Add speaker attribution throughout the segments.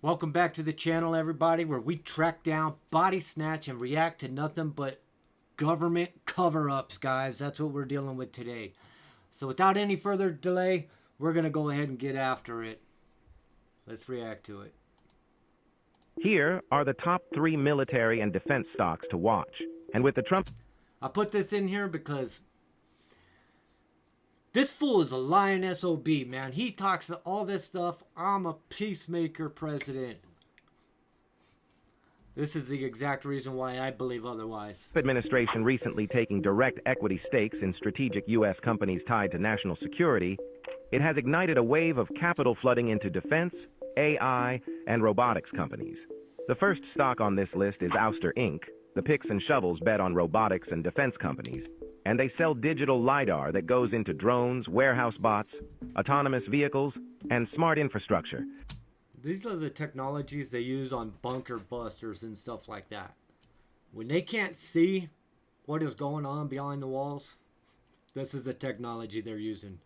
Speaker 1: Welcome back to the channel, everybody, where we track down, body snatch, and react to nothing but government cover-ups, guys. That's what we're dealing with today. So without any further delay, we're going to go ahead and get after it. Let's react to it.
Speaker 2: Here are the top 3 military and defense stocks to watch. And with the Trump...
Speaker 1: I put this in here because this fool is a lying SOB, man. He talks all this stuff. I'm a peacemaker president. This is the exact reason why I believe otherwise.
Speaker 2: Administration recently taking direct equity stakes in strategic U.S. companies tied to national security, it has ignited a wave of capital flooding into defense, AI, and robotics companies. The first stock on this list is Ouster Inc. The picks and shovels bet on robotics and defense companies, and they sell digital LiDAR that goes into drones, warehouse bots, autonomous vehicles, and smart infrastructure.
Speaker 1: These are the technologies they use on bunker busters and stuff like that. When they can't see what is going on behind the walls, this is the technology they're using.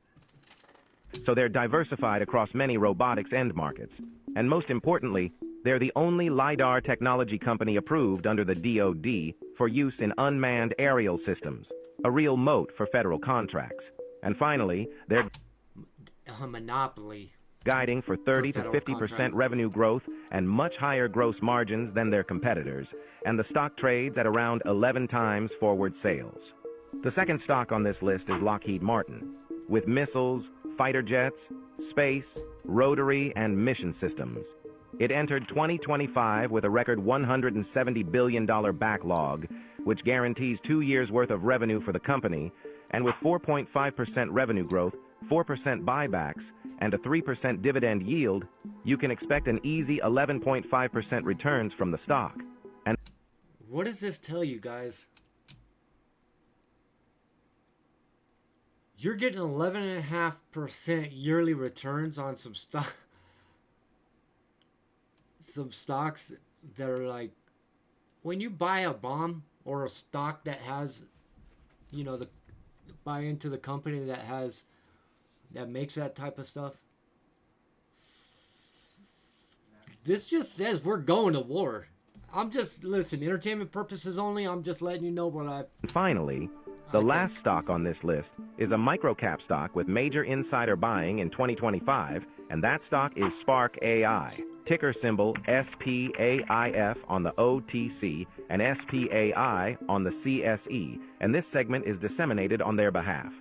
Speaker 2: So they're diversified across many robotics end markets. And most importantly, they're the only LiDAR technology company approved under the DoD for use in unmanned aerial systems, a real moat for federal contracts. And finally, they're
Speaker 1: a monopoly.
Speaker 2: Guiding for 30 to 50% revenue growth and much higher gross margins than their competitors, and the stock trades at around 11 times forward sales. The second stock on this list is Lockheed Martin, with missiles, fighter jets, space, rotary, and mission systems. It entered 2025 with a record $170 billion backlog, which guarantees 2 years' worth of revenue for the company, and with 4.5% revenue growth, 4% buybacks, and a 3% dividend yield, you can expect an easy 11.5% returns from the stock. And
Speaker 1: what does this tell you, guys? You're getting 11.5% yearly returns on some stock, some stocks that are like, when you buy a bomb or a stock that has, you know, the buy into the company that makes that type of stuff. This just says we're going to war. I'm just, listen, entertainment purposes only. I'm just letting you know what
Speaker 2: finally, the last stock on this list is a microcap stock with major insider buying in 2025, and that stock is Spark AI. Ticker symbol SPAIF on the OTC and SPAI on the CSE, and this segment is disseminated on their behalf.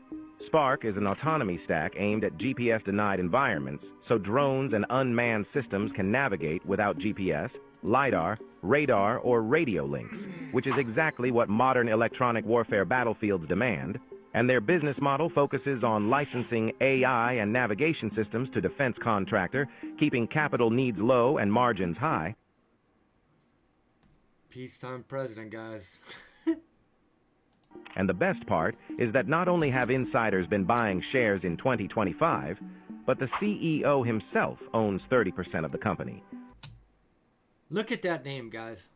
Speaker 2: Spark is an autonomy stack aimed at GPS-denied environments, so drones and unmanned systems can navigate without GPS, LiDAR, radar, or radio links, which is exactly what modern electronic warfare battlefields demand, and their business model focuses on licensing AI and navigation systems to defense contractor, keeping capital needs low and margins high.
Speaker 1: Peacetime president, guys.
Speaker 2: And the best part is that not only have insiders been buying shares in 2025, but the CEO himself owns 30% of the company.
Speaker 1: Look at that name, guys.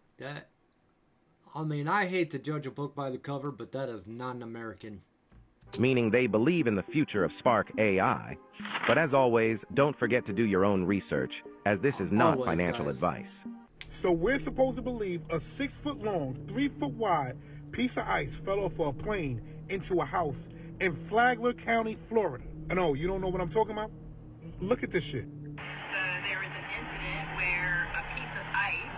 Speaker 1: I mean, I hate to judge a book by the cover, but that is not an American.
Speaker 2: Meaning they believe in the future of Spark AI. But as always, don't forget to do your own research, as this is not financial advice.
Speaker 3: So we're supposed to believe a 6-foot-long, 3-foot-wide piece of ice fell off of a plane into a house in Flagler County, Florida. I know, you don't know what I'm talking about? Look at this shit.
Speaker 4: So there was an incident where a piece of ice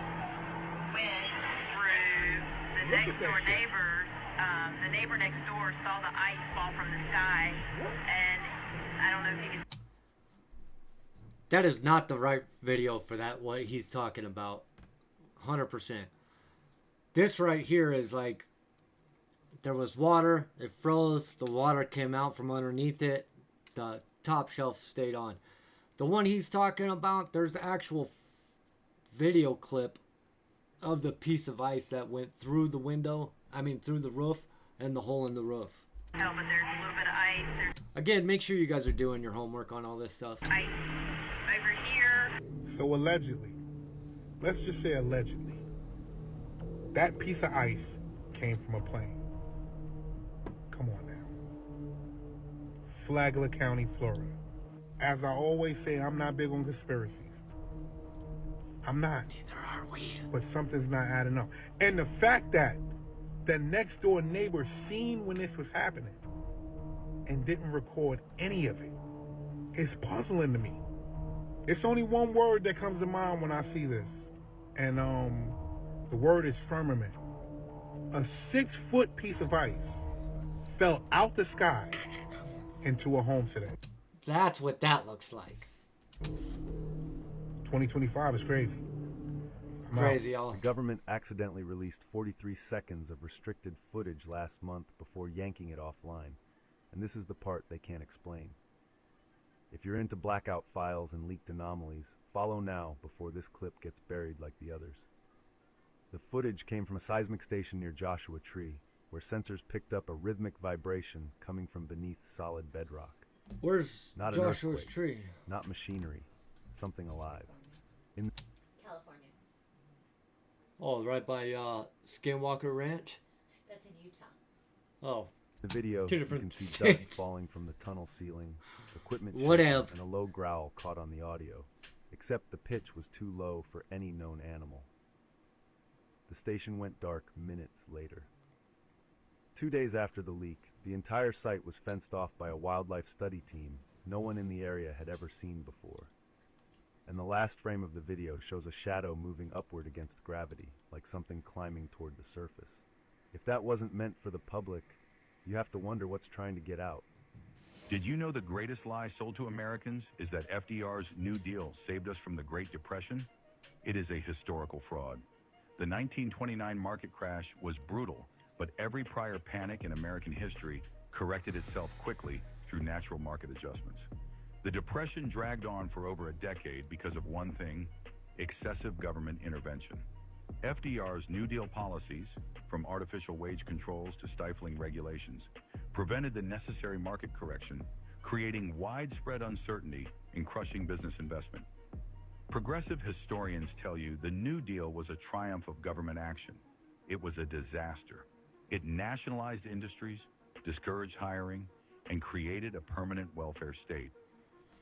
Speaker 4: went through the next door neighbor. The neighbor next door saw the ice fall from the sky, and I don't know if you can...
Speaker 1: That is not the right video for that, what he's talking about. 100%. This right here is like, there was water, it froze, the water came out from underneath it, the top shelf stayed on. The one he's talking about, there's actual video clip of the piece of ice that went through the window, through the roof, and the hole in the roof.
Speaker 4: No, but there's a little bit of ice.
Speaker 1: Again, make sure you guys are doing your homework on all this stuff.
Speaker 4: Ice over here.
Speaker 3: So allegedly, let's just say allegedly, that piece of ice came from a plane. Come on now. Flagler County, Florida. As I always say, I'm not big on conspiracies. I'm not.
Speaker 1: Neither are we.
Speaker 3: But something's not adding up. And the fact that the next door neighbor seen when this was happening and didn't record any of it is puzzling to me. It's only one word that comes to mind when I see this. And the word is firmament. A 6-foot piece of ice fell out the sky into a home today.
Speaker 1: That's what that looks like.
Speaker 3: 2025 is crazy.
Speaker 1: Crazy, y'all.
Speaker 5: The government accidentally released 43 seconds of restricted footage last month before yanking it offline. And this is the part they can't explain. If you're into blackout files and leaked anomalies, follow now before this clip gets buried like the others. The footage came from a seismic station near Joshua Tree, where sensors picked up a rhythmic vibration coming from beneath solid bedrock.
Speaker 1: Where's
Speaker 5: Not
Speaker 1: Joshua's
Speaker 5: an earthquake,
Speaker 1: tree?
Speaker 5: not machinery, something alive. In
Speaker 6: California.
Speaker 1: Oh, right by Skinwalker Ranch?
Speaker 6: That's in Utah.
Speaker 1: Oh,
Speaker 5: the video,
Speaker 1: two
Speaker 5: you
Speaker 1: different
Speaker 5: can see
Speaker 1: states.
Speaker 5: dust falling from the tunnel ceiling, equipment
Speaker 1: Whatever.
Speaker 5: shaking, and a low growl caught on the audio, except the pitch was too low for any known animal. The station went dark minutes later. 2 days after the leak, the entire site was fenced off by a wildlife study team no one in the area had ever seen before. And the last frame of the video shows a shadow moving upward against gravity, like something climbing toward the surface. If that wasn't meant for the public, you have to wonder what's trying to get out.
Speaker 7: Did you know the greatest lie sold to Americans is that FDR's New Deal saved us from the Great Depression? It is a historical fraud. The 1929 market crash was brutal, but every prior panic in American history corrected itself quickly through natural market adjustments. The Depression dragged on for over a decade because of one thing: excessive government intervention. FDR's New Deal policies, from artificial wage controls to stifling regulations, prevented the necessary market correction, creating widespread uncertainty and crushing business investment. Progressive historians tell you the New Deal was a triumph of government action. It was a disaster. It nationalized industries, discouraged hiring, and created a permanent welfare state.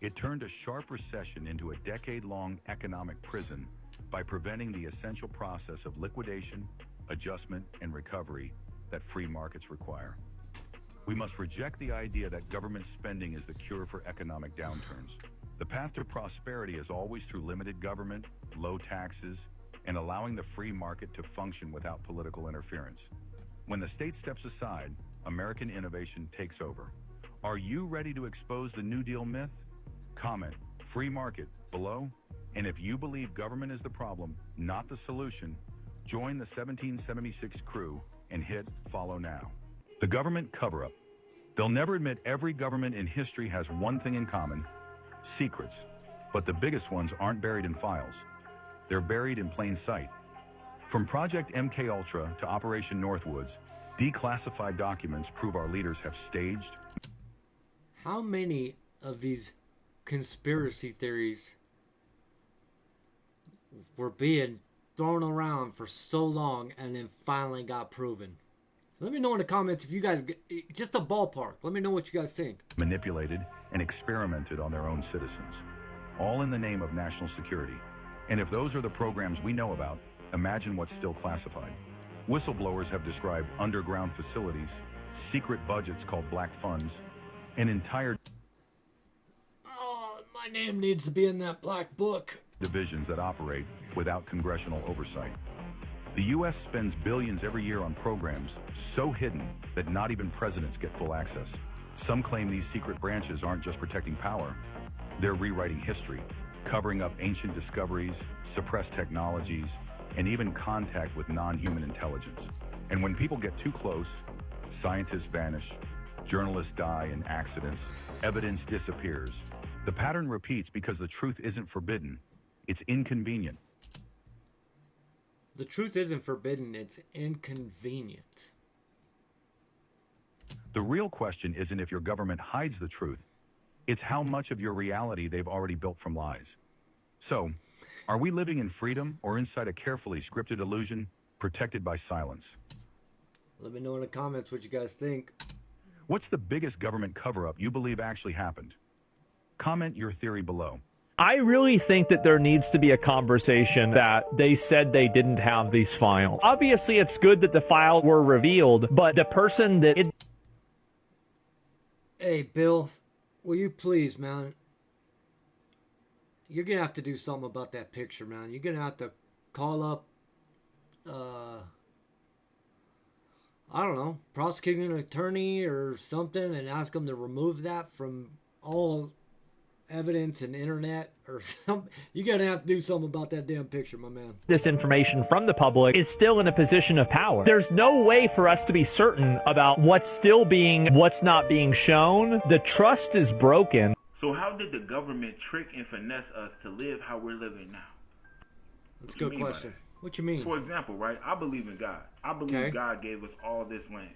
Speaker 7: It turned a sharp recession into a decade-long economic prison by preventing the essential process of liquidation, adjustment, and recovery that free markets require. We must reject the idea that government spending is the cure for economic downturns. The path to prosperity is always through limited government, low taxes, and allowing the free market to function without political interference. When the state steps aside, American innovation takes over. Are you ready to expose the New Deal myth? Comment "free market" below. And if you believe government is the problem, not the solution, join the 1776 crew and hit follow now. The government cover-up. They'll never admit every government in history has one thing in common: secrets. But the biggest ones aren't buried in files. They're buried in plain sight. From Project MKUltra to Operation Northwoods, declassified documents prove our leaders have staged.
Speaker 1: How many of these conspiracy theories were being thrown around for so long and then finally got proven? Let me know in the comments if you guys, just a ballpark, let me know what you guys think.
Speaker 7: Manipulated and experimented on their own citizens, all in the name of national security. And if those are the programs we know about, imagine what's still classified. Whistleblowers have described underground facilities, secret budgets called black funds, and entire
Speaker 1: My name needs to be in that black book.
Speaker 7: divisions that operate without congressional oversight. The U.S. spends billions every year on programs so hidden that not even presidents get full access. Some claim these secret branches aren't just protecting power, they're rewriting history, covering up ancient discoveries, suppressed technologies, and even contact with non-human intelligence. And when people get too close, scientists vanish, journalists die in accidents, evidence disappears. The pattern repeats because the truth isn't forbidden, it's inconvenient.
Speaker 1: The truth isn't forbidden, it's inconvenient.
Speaker 7: The real question isn't if your government hides the truth, it's how much of your reality they've already built from lies. So, are we living in freedom or inside a carefully scripted illusion protected by silence?
Speaker 1: Let me know in the comments what you guys think.
Speaker 7: What's the biggest government cover-up you believe actually happened? Comment your theory below.
Speaker 8: I really think that there needs to be a conversation that they said they didn't have these files. Obviously, it's good that the files were revealed, but the person that
Speaker 1: Hey, Bill, will you please, man? You're gonna have to do something about that picture, man. You're gonna have to call up, I don't know, prosecuting attorney or something and ask them to remove that from all evidence and internet or something. You're gonna have to do something about that damn picture, my man.
Speaker 8: this information from the public is still in a position of power. There's no way for us to be certain about what's not being shown. The trust is broken.
Speaker 9: So how did the government trick and finesse us to live how we're living now?
Speaker 1: That's a good question. What you mean?
Speaker 9: For example, right? I believe in God. I believe God gave us all this land.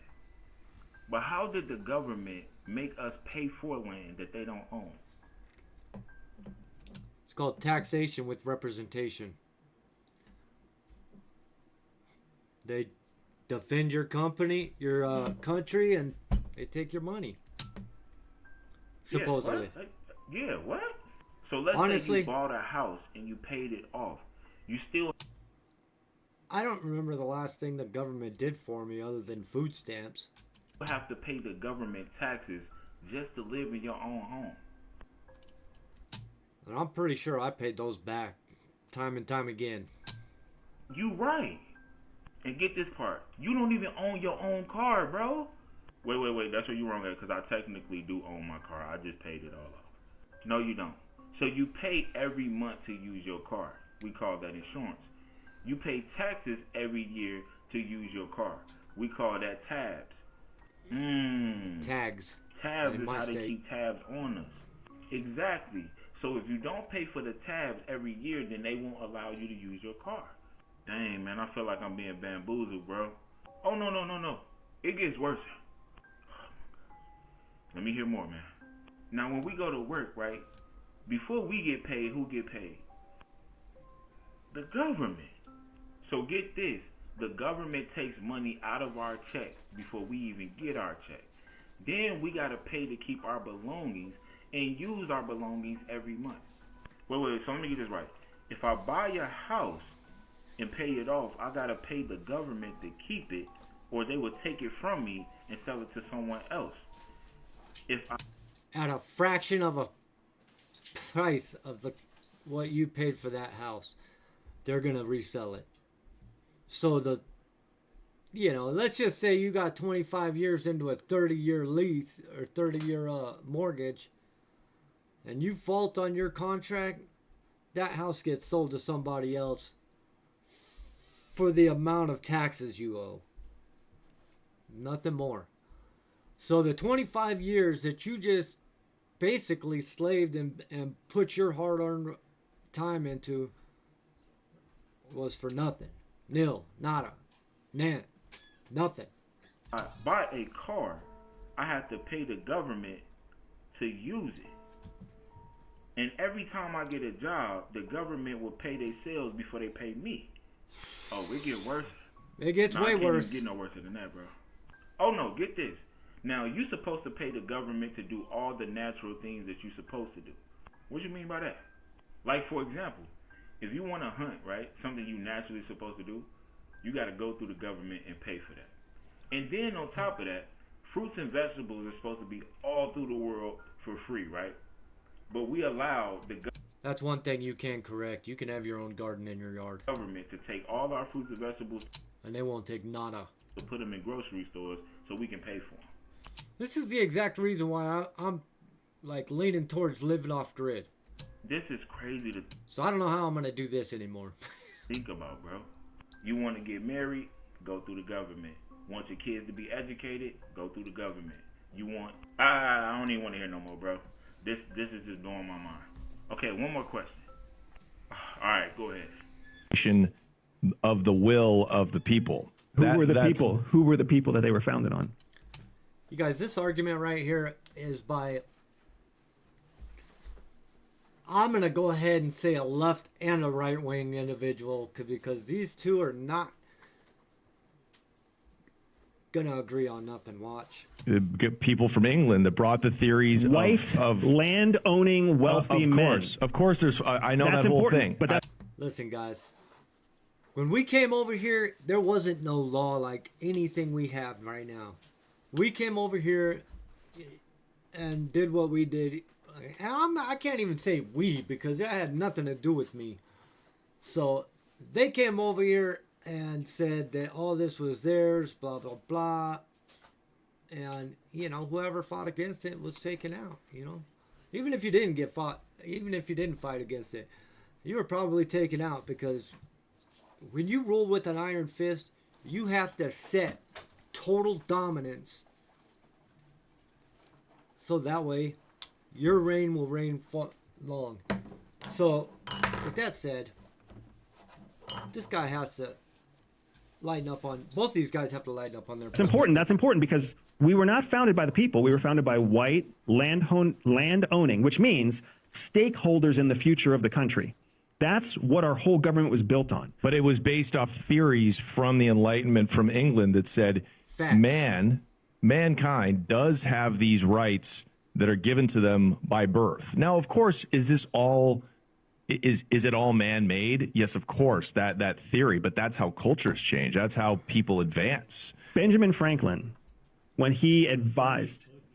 Speaker 9: But how did the government make us pay for land that they don't own?
Speaker 1: It's called taxation with representation. They defend your company, your country, and they take your money. Supposedly.
Speaker 9: Yeah, what? So let's say you bought a house and you paid it off. You still...
Speaker 1: I don't remember the last thing the government did for me other than food stamps.
Speaker 9: You have to pay the government taxes just to live in your own home.
Speaker 1: And I'm pretty sure I paid those back time and time again.
Speaker 9: You right. And get this part. You don't even own your own car, bro. Wait. That's where you're wrong at, because I technically do own my car. I just paid it all off. No, you don't. So you pay every month to use your car. We call that insurance. You pay taxes every year to use your car. We call that tabs.
Speaker 1: Tags.
Speaker 9: Tabs is how they keep tabs on us. Exactly. So if you don't pay for the tabs every year, then they won't allow you to use your car. Dang, man, I feel like I'm being bamboozled, bro. Oh, no. It gets worse. Let me hear more, man. Now, when we go to work, right, before we get paid, who get paid? The government. So get this. The government takes money out of our check before we even get our check. Then we got to pay to keep our belongings and use our belongings every month. Wait. So let me get this right. If I buy a house and pay it off, I got to pay the government to keep it, or they will take it from me and sell it to someone else.
Speaker 1: At a fraction of a price of what you paid for that house, they're going to resell it. So let's just say you got 25 years into a 30-year lease or 30-year mortgage, and you fault on your contract, that house gets sold to somebody else for the amount of taxes you owe. Nothing more. So the 25 years that you just basically slaved and put your hard-earned time into was for nothing. Nil. Nada. Nan. Nothing.
Speaker 9: I buy a car, I have to pay the government to use it. And every time I get a job, the government will pay their sales before they pay me. Oh, it gets worse?
Speaker 1: It gets way worse.
Speaker 9: It can't get no worse than that, bro. Oh, no, get this. Now, you're supposed to pay the government to do all the natural things that you're supposed to do. What do you mean by that? Like, for example, if you want to hunt, right, something you naturally supposed to do, you got to go through the government and pay for that. And then on top of that, fruits and vegetables are supposed to be all through the world for free, right? But we allow the
Speaker 1: That's one thing you can correct. You can have your own garden in your yard.
Speaker 9: Government to take all our fruits and vegetables,
Speaker 1: and they won't take nada.
Speaker 9: To put them in grocery stores so we can pay for them.
Speaker 1: This is the exact reason why I'm like leaning towards living off grid.
Speaker 9: This is crazy to.
Speaker 1: So I don't know how I'm gonna do this anymore.
Speaker 9: Think about, bro. You want to get married? Go through the government. Want your kids to be educated? Go through the government. You want? I don't even want to hear no more, bro. This is just blowing my mind. Okay, one more question. All right, go ahead.
Speaker 10: Of the will of the people.
Speaker 11: Who were the people? Who were the people that they were founded on?
Speaker 1: You guys, this argument right here is by, I'm going to go ahead and say a left and a right-wing individual, because these two are not gonna agree on nothing. Watch.
Speaker 10: People from England that brought the theories of
Speaker 11: land-owning, wealthy men.
Speaker 10: Of course, there's. I know
Speaker 11: That's
Speaker 10: that whole
Speaker 11: important,
Speaker 10: thing.
Speaker 11: but that's
Speaker 1: Listen, guys. When we came over here, there wasn't no law like anything we have right now. We came over here and did what we did. And I can't even say we because that had nothing to do with me. So they came over here and said that all this was theirs, blah, blah, blah. And, you know, whoever fought against it was taken out, you know. Even if you didn't fight against it, you were probably taken out because when you rule with an iron fist, you have to set total dominance. So that way, your reign will reign long. So, with that said, this guy has to lighten up on, both these guys have to lighten up on their.
Speaker 11: It's important. That's important because we were not founded by the people. We were founded by white land owning, which means stakeholders in the future of the country. That's what our whole government was built on.
Speaker 10: But it was based off theories from the Enlightenment from England that said mankind does have these rights that are given to them by birth. Now, of course, is it all man-made? Yes, of course, that theory, but that's how cultures change. That's how people advance.
Speaker 11: Benjamin Franklin, when he advised.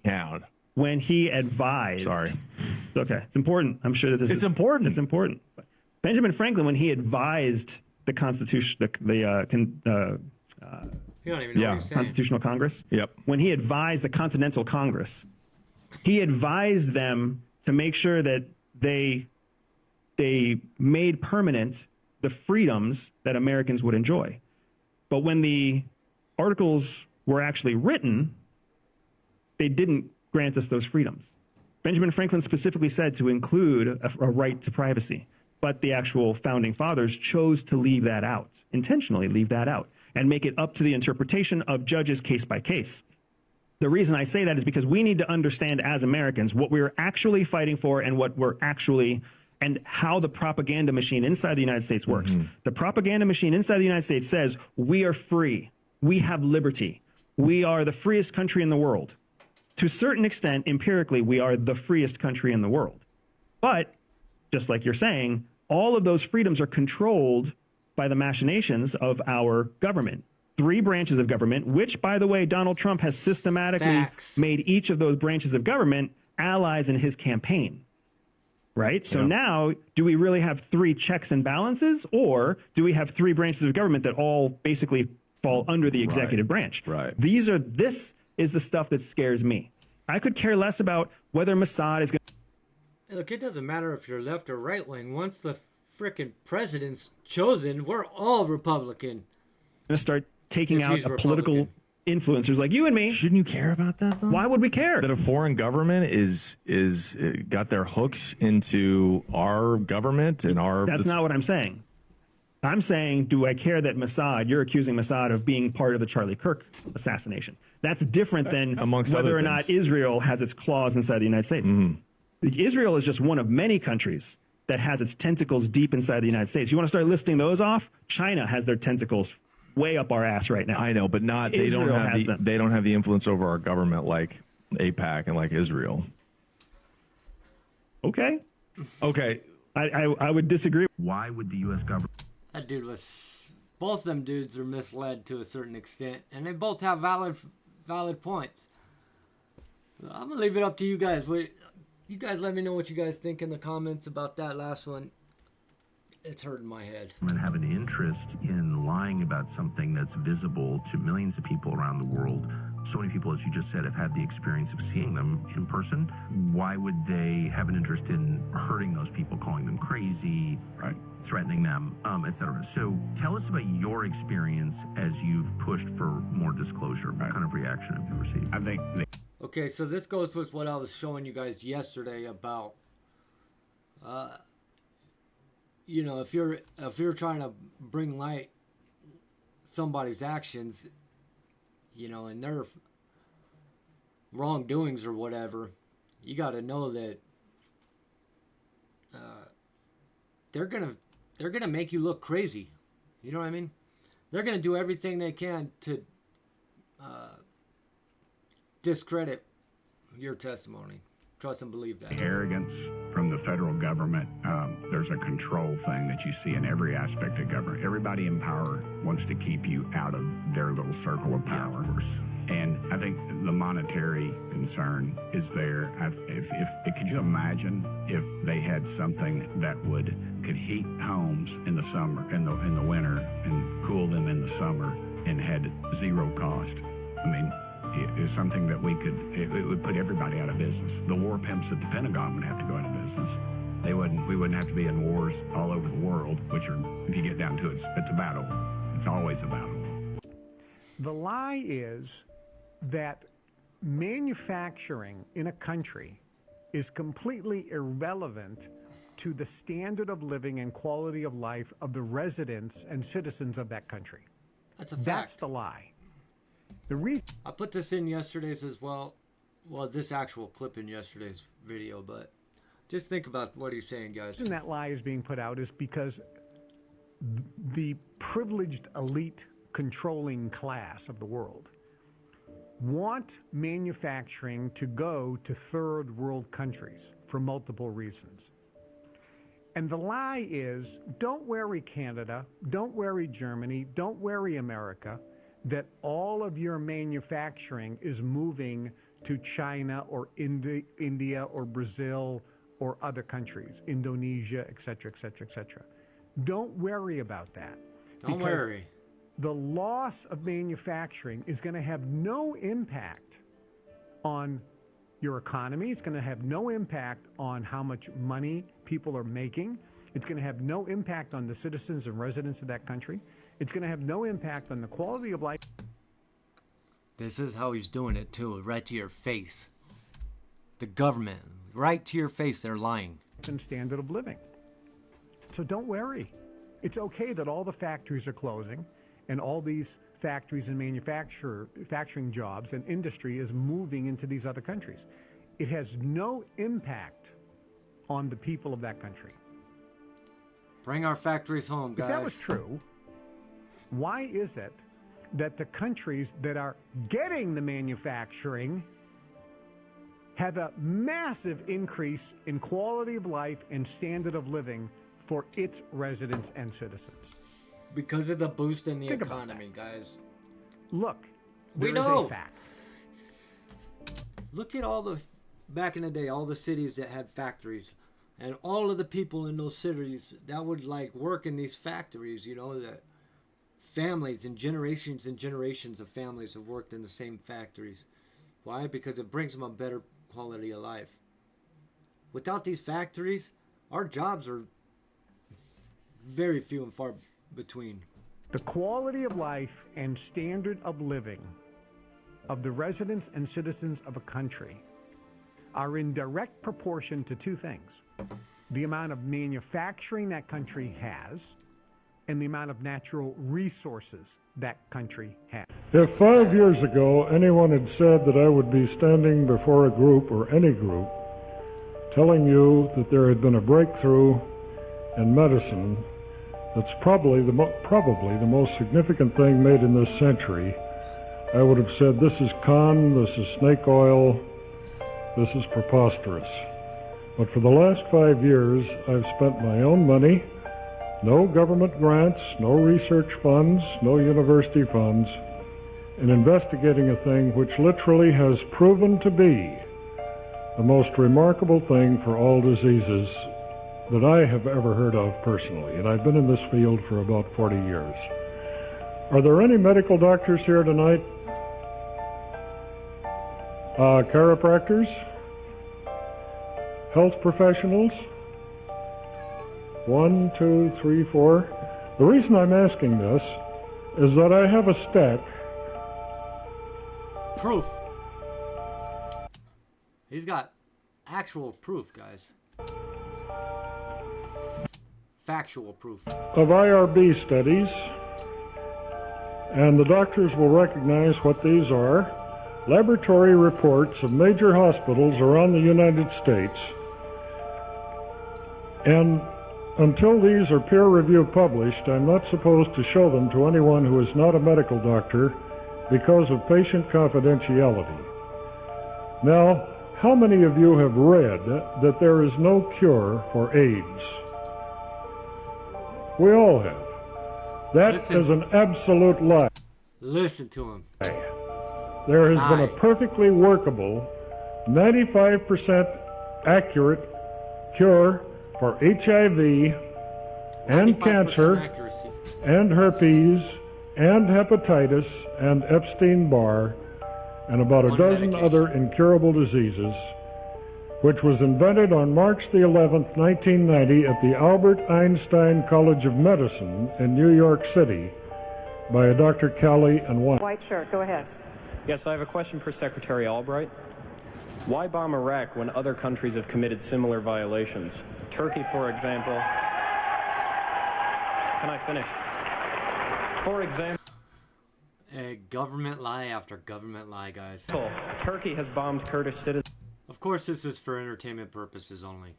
Speaker 11: Sorry. It's okay. It's important. I'm sure that this is important. It's important. Benjamin Franklin, when he advised the Constitution, Constitutional Congress.
Speaker 10: Yep.
Speaker 11: When he advised the Continental Congress, he advised them to make sure that they made permanent the freedoms that Americans would enjoy. But when the articles were actually written, they didn't grant us those freedoms. Benjamin Franklin specifically said to include a right to privacy, but the actual founding fathers chose to leave that out, intentionally leave that out, and make it up to the interpretation of judges case by case. The reason I say that is because we need to understand as Americans what we're actually fighting for and what we're actually, and how the propaganda machine inside the United States works. Mm-hmm. The propaganda machine inside the United States says we are free, we have liberty, we are the freest country in the world. To a certain extent, empirically, we are the freest country in the world. But, just like you're saying, all of those freedoms are controlled by the machinations of our government. 3 branches of government, which, by the way, Donald Trump has systematically made each of those branches of government allies in his campaign. Right? So now, do we really have 3 checks and balances, or do we have 3 branches of government that all basically fall under the executive branch?
Speaker 10: Right.
Speaker 11: This is the stuff that scares me. I could care less about whether Mossad is going to...
Speaker 1: Look, it doesn't matter if you're left or right wing. Once the frickin' president's chosen, we're all Republican.
Speaker 11: Going to start taking out a political influencers like you and me.
Speaker 10: Shouldn't you care about that, though?
Speaker 11: Why would we care?
Speaker 10: That a foreign government is got their hooks into our government and our...
Speaker 11: That's not what I'm saying. I'm saying, do I care that Mossad, you're accusing Mossad of being part of the Charlie Kirk assassination. That's different than whether or not Israel has its claws inside the United States. Mm-hmm. Israel is just one of many countries that has its tentacles deep inside the United States. You want to start listing those off? China has their tentacles way up our ass right now.
Speaker 10: I know, but not they don't have the influence over our government like AIPAC and like Israel.
Speaker 11: Okay. I would disagree.
Speaker 10: Why would the U.S. government...
Speaker 1: That dude was... Both them dudes are misled to a certain extent, and they both have valid points. I'm going to leave it up to you guys. You guys let me know what you guys think in the comments about that last one. It's hurting my head.
Speaker 2: And have an interest in lying about something that's visible to millions of people around the world. So many people, as you just said, have had the experience of seeing them in person. Why would they have an interest in hurting those people, calling them crazy, right, threatening them, etc.? So tell us about your experience as you've pushed for more disclosure. What kind of reaction have you received?
Speaker 10: I think...
Speaker 1: Okay, so this goes with what I was showing you guys yesterday about, you know, if you're trying to bring light somebody's actions, you know, and their wrongdoings or whatever, you got to know that they're gonna make you look crazy. You know what I mean? They're gonna do everything they can to discredit your testimony. Trust and believe that.
Speaker 12: Arrogance from the federal government. There's a control thing that you see in every aspect of government. Everybody in power wants to keep you out of their little circle of power. And I think the monetary concern is there. Could you imagine if they had something that could heat homes in the summer, in the winter, and cool them in the summer, and had zero cost? I mean, it's something that it would put everybody out of business. The war pimps at the Pentagon would have to go out of business. We wouldn't have to be in wars all over the world, which are, if you get down to it, it's a battle. It's always a battle.
Speaker 13: The lie is that manufacturing in a country is completely irrelevant to the standard of living and quality of life of the residents and citizens of that country.
Speaker 1: That's a fact.
Speaker 13: That's the lie.
Speaker 1: I put this in yesterday's as well. Well, this actual clip in yesterday's video, but just think about what he's saying, guys.
Speaker 13: The reason that lie is being put out is because the privileged elite controlling class of the world want manufacturing to go to third world countries for multiple reasons. And the lie is, don't worry Canada, don't worry Germany, don't worry America, that all of your manufacturing is moving to China or India or Brazil or other countries, Indonesia, etc., etc., etc. Don't worry about that.
Speaker 1: Don't worry.
Speaker 13: The loss of manufacturing is going to have no impact on your economy. It's going to have no impact on how much money people are making. It's going to have no impact on the citizens and residents of that country. It's going to have no impact on the quality of life.
Speaker 1: This is how he's doing it too, right to your face. The government, right to your face, they're lying.
Speaker 13: And standard of living. So don't worry. It's okay that all the factories are closing and all these factories and manufacturing jobs and industry is moving into these other countries. It has no impact on the people of that country.
Speaker 1: Bring our factories home, guys.
Speaker 13: If that was true, why is it that the countries that are getting the manufacturing have a massive increase in quality of life and standard of living for its residents and citizens?
Speaker 1: Because of the boost in the economy, guys.
Speaker 13: Look,
Speaker 1: we
Speaker 13: know.
Speaker 1: know.
Speaker 13: A fact.
Speaker 1: Look at back in the day, all the cities that had factories. And all of the people in those cities that would work in these factories, that families and generations of families have worked in the same factories. Why? Because it brings them a better quality of life. Without these factories, our jobs are very few and far between.
Speaker 13: The quality of life and standard of living of the residents and citizens of a country are in direct proportion to two things: the amount of manufacturing that country has and the amount of natural resources that country has.
Speaker 14: If 5 years ago anyone had said that I would be standing before a group or any group telling you that there had been a breakthrough in medicine that's probably the most significant thing made in this century, I would have said, this is con, this is snake oil, this is preposterous. But for the last 5 years, I've spent my own money, no government grants, no research funds, no university funds, in investigating a thing which literally has proven to be the most remarkable thing for all diseases that I have ever heard of personally, and I've been in this field for about 40 years. Are there any medical doctors here tonight? Chiropractors? Health professionals? 1, 2, 3, 4. The reason I'm asking this is that I have a stat.
Speaker 1: Proof. He's got actual proof, guys. Factual proof.
Speaker 14: Of IRB studies, and the doctors will recognize what these are. Laboratory reports of major hospitals around the United States. And until these are peer review published, I'm not supposed to show them to anyone who is not a medical doctor because of patient confidentiality. Now, how many of you have read that there is no cure for AIDS? We all have. That
Speaker 1: Listen.
Speaker 14: is an absolute lie.
Speaker 1: Listen to him.
Speaker 14: There has been a
Speaker 1: Lie.
Speaker 14: perfectly workable, 95% accurate cure for HIV and
Speaker 1: 95%
Speaker 14: cancer
Speaker 1: accuracy.
Speaker 14: and herpes and hepatitis and Epstein-Barr and about a
Speaker 1: One
Speaker 14: dozen
Speaker 1: medication.
Speaker 14: other incurable diseases, which was invented on March the 11th, 1990 at the Albert Einstein College of Medicine in New York City by a Dr. Callie and White.
Speaker 15: White shirt, go ahead.
Speaker 16: Yes, I have a question for Secretary Albright. Why bomb Iraq when other countries have committed similar violations? Turkey, for example. Can I finish? For example,
Speaker 1: Government lie after government lie, guys.
Speaker 16: Turkey has bombed Kurdish citizens.
Speaker 1: Of course, this is for entertainment purposes only.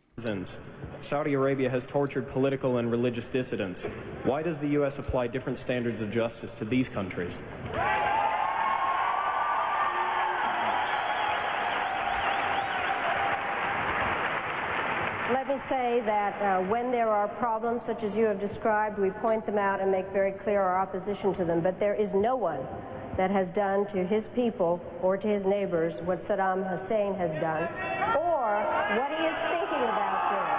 Speaker 16: Saudi Arabia has tortured political and religious dissidents. Why does the U.S. apply different standards of justice to these countries?
Speaker 15: Let me say that when there are problems such as you have described, we point them out and make very clear our opposition to them. But there is no one that has done to his people or to his neighbors what Saddam Hussein has done, or what he is thinking about doing.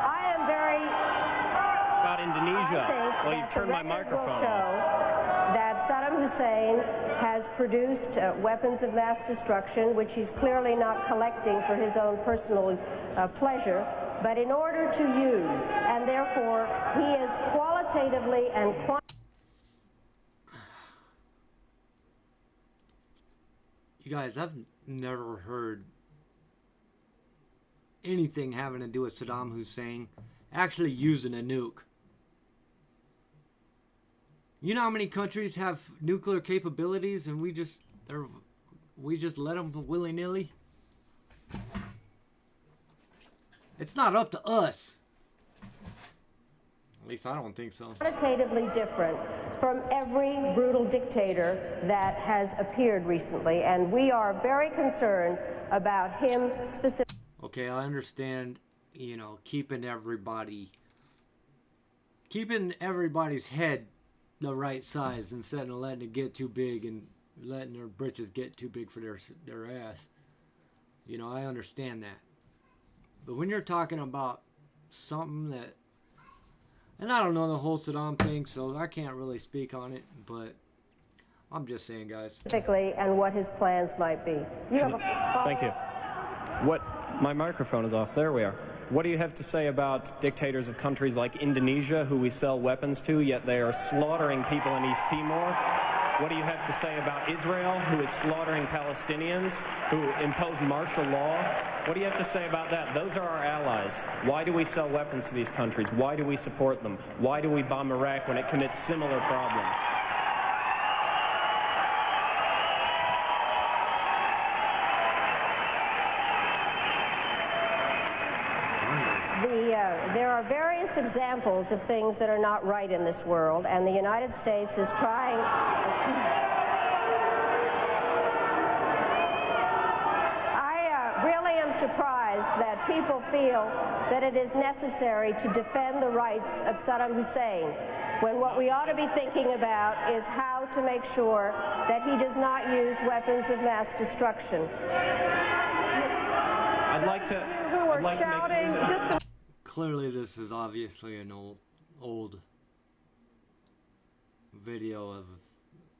Speaker 15: I am very...
Speaker 16: About Indonesia. Well, you turned my microphone off.
Speaker 15: That Saddam Hussein has produced weapons of mass destruction, which he's clearly not collecting for his own personal pleasure, but in order to use, and therefore he is qualitatively and
Speaker 1: You guys, I've never heard anything having to do with Saddam Hussein actually using a nuke. You know how many countries have nuclear capabilities and we just let them willy-nilly? It's not up to us. At least I don't think so.
Speaker 15: quantitatively different from every brutal dictator that has appeared recently, and we are very concerned about him specifically.
Speaker 1: Okay, I understand, you know, keeping everybody's head the right size instead of letting it get too big and letting their britches get too big for their ass. You know, I understand that. But when you're talking about something that, and I don't know the whole Saddam thing, so I can't really speak on it, but I'm just saying, guys.
Speaker 15: Specifically, and what his plans might be. You have a
Speaker 16: Thank you. My microphone is off. There we are. What do you have to say about dictators of countries like Indonesia, who we sell weapons to, yet they are slaughtering people in East Timor? What do you have to say about Israel, who is slaughtering Palestinians, who impose martial law? What do you have to say about that? Those are our allies. Why do we sell weapons to these countries? Why do we support them? Why do we bomb Iraq when it commits similar problems?
Speaker 15: There are various examples of things that are not right in this world, and the United States is trying. I really am surprised that people feel that it is necessary to defend the rights of Saddam Hussein, when what we ought to be thinking about is how to make sure that he does not use weapons of mass destruction.
Speaker 16: I'd like to make
Speaker 1: Clearly, this is obviously an old video of,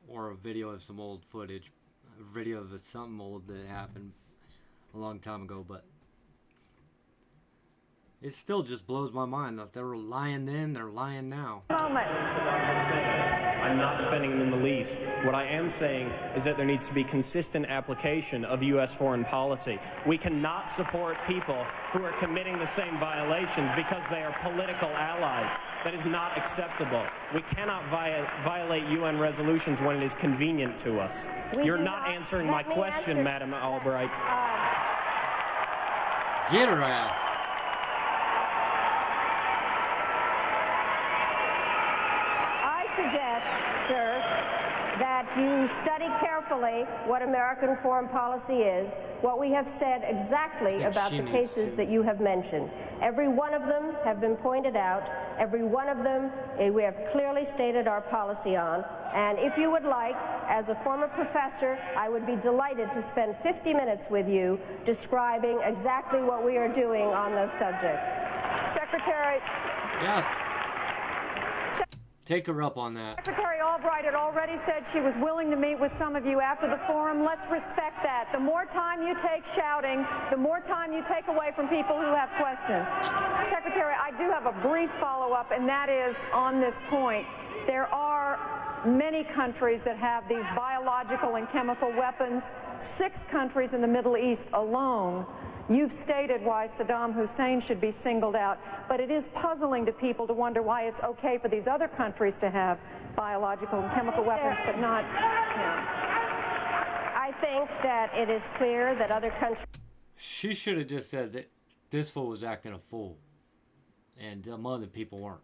Speaker 1: or a video of some old footage, a video of something old that happened a long time ago, but it still just blows my mind that they were lying then, they're lying now.
Speaker 16: I'm not defending them in the least. What I am saying is that there needs to be consistent application of U.S. foreign policy. We cannot support people who are committing the same violations because they are political allies. That is not acceptable. We cannot violate UN resolutions when it is convenient to us. You're not answering my question, Madam Albright.
Speaker 1: Get her ass.
Speaker 15: I suggest, sir, that you study carefully what American foreign policy is, what we have said exactly about the cases that you have mentioned. Every one of them have been pointed out. Every one of them we have clearly stated our policy on. And if you would like, as a former professor, I would be delighted to spend 50 minutes with you describing exactly what we are doing on those subjects. Secretary.
Speaker 1: Yeah. Take her up on that.
Speaker 17: Secretary Albright had already said she was willing to meet with some of you after the forum. Let's respect that. The more time you take shouting, the more time you take away from people who have questions. Secretary, I do have a brief follow-up, and that is on this point. There are many countries that have these biological and chemical weapons. 6 countries in the Middle East alone. You've stated why Saddam Hussein should be singled out, but it is puzzling to people to wonder why it's okay for these other countries to have biological and chemical weapons, but not him.
Speaker 15: I think that it is clear that other countries...
Speaker 1: She should have just said that this fool was acting a fool, and other people weren't.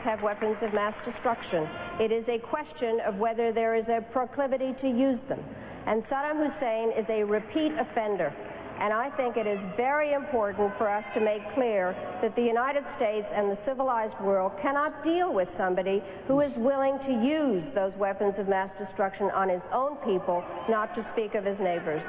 Speaker 15: ...have weapons of mass destruction. It is a question of whether there is a proclivity to use them. And Saddam Hussein is a repeat offender. And I think it is very important for us to make clear that the United States and the civilized world cannot deal with somebody who is willing to use those weapons of mass destruction on his own people, not to speak of his neighbors.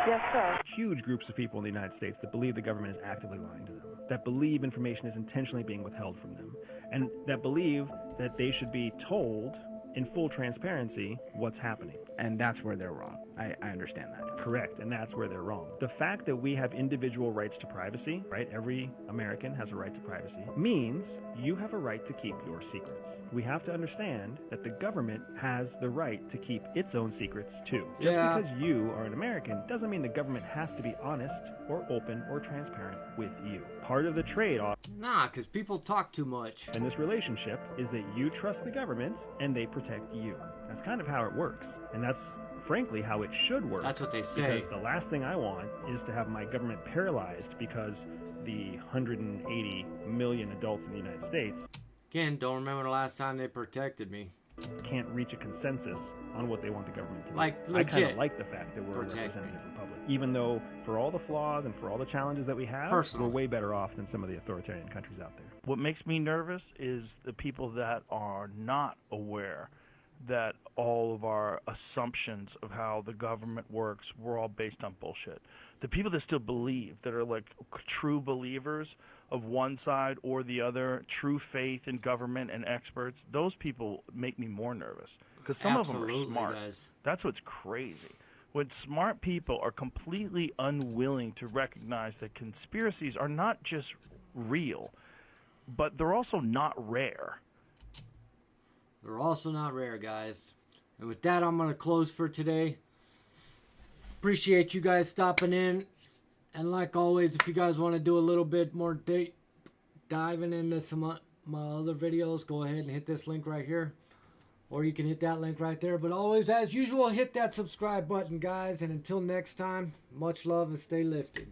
Speaker 15: Yes, sir.
Speaker 11: Huge groups of people in the United States that believe the government is actively lying to them, that believe information is intentionally being withheld from them, and that believe that they should be told in full transparency what's happening.
Speaker 18: And that's where they're wrong. I understand that.
Speaker 11: Correct, and that's where they're wrong. The fact that we have individual rights to privacy, right? Every American has a right to privacy, means you have a right to keep your secrets. We have to understand that the government has the right to keep its own secrets too. Just because you are an American doesn't mean the government has to be honest or open or transparent with you. Part of the trade-off
Speaker 1: because people talk too much
Speaker 11: in this relationship is that you trust the government and they protect you. That's kind of how it works, and that's frankly how it should work.
Speaker 1: That's what they say.
Speaker 11: Because the last thing I want is to have my government paralyzed because the 180 million adults in the United States
Speaker 1: again, don't remember the last time they protected me.
Speaker 11: Can't reach a consensus on what they want the government to do.
Speaker 1: Like,
Speaker 11: legit. I kind of like the fact that we're a representative republic. Even though for all the flaws and for all the challenges that we have, we're way better off than some of the authoritarian countries out there.
Speaker 19: What makes me nervous is the people that are not aware that all of our assumptions of how the government works were all based on bullshit. The people that still believe, that are like true believers of one side or the other, true faith in government and experts, those people make me more nervous. Because some of them are smart.
Speaker 1: Guys.
Speaker 19: That's what's crazy. When smart people are completely unwilling to recognize that conspiracies are not just real, but they're also not rare.
Speaker 1: They're also not rare, guys. And with that, I'm going to close for today. Appreciate you guys stopping in. And like always, if you guys want to do a little bit more diving into some of my other videos, go ahead and hit this link right here. Or you can hit that link right there. But always, as usual, hit that subscribe button, guys. And until next time, much love and stay lifted.